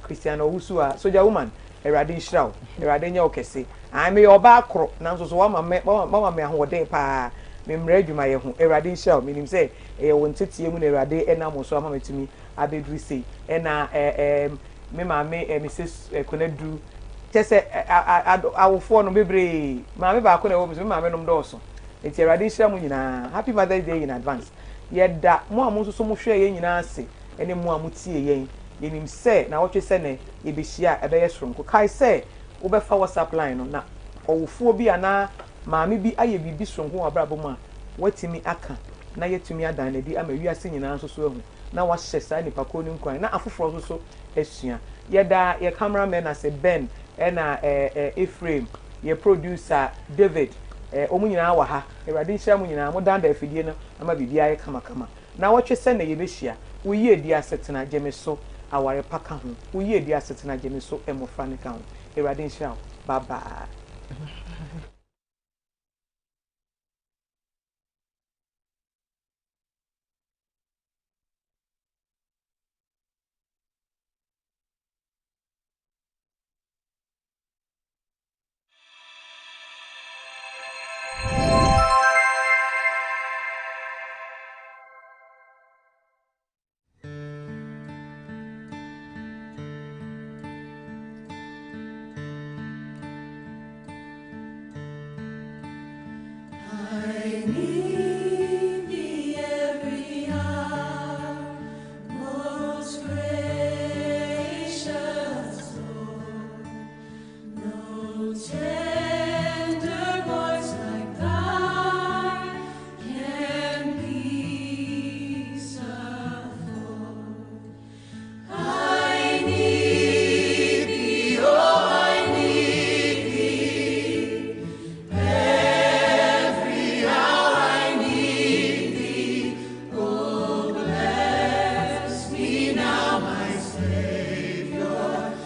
Christiano Usua soja woman eradin sha eradin nya okese I me oba akro na so mama me ahoden pa memre adwuma ye ho erade nhyia menim say e won tetie mu na erade enam so ama metumi abedru sei ena me maame Mrs Konadu tese awofo no bebre maame ba ko na wo me maame nom do so enti erade nhyia mu nyina happy Mother's Day in advance yeda mo amu so mo hwe ye nyina ase ene mo amu tie yen yenim say na wotwe se ne ye be hia ebe ye soronko kai say wo be fa WhatsApp line no na owofo bi ana maami bi aye bibi sonko abrabo mu a watimi aka na yetumi adan na di ama wiase nyina nso so ehu na wa hye saa nipa ko ni nkwan na afoforo nso so esua yeda ye cameraman as Ben na Ephraim ye producer David omu nyina wa ha erade hya mu nyina mo dan da afidie no ama bibia ye kama na wotwe se na ye behia Woyiedie Asetena Jemeso aware paka ho Woyiedie Asetena Jemeso emofra ne ka ho erade hya bye bye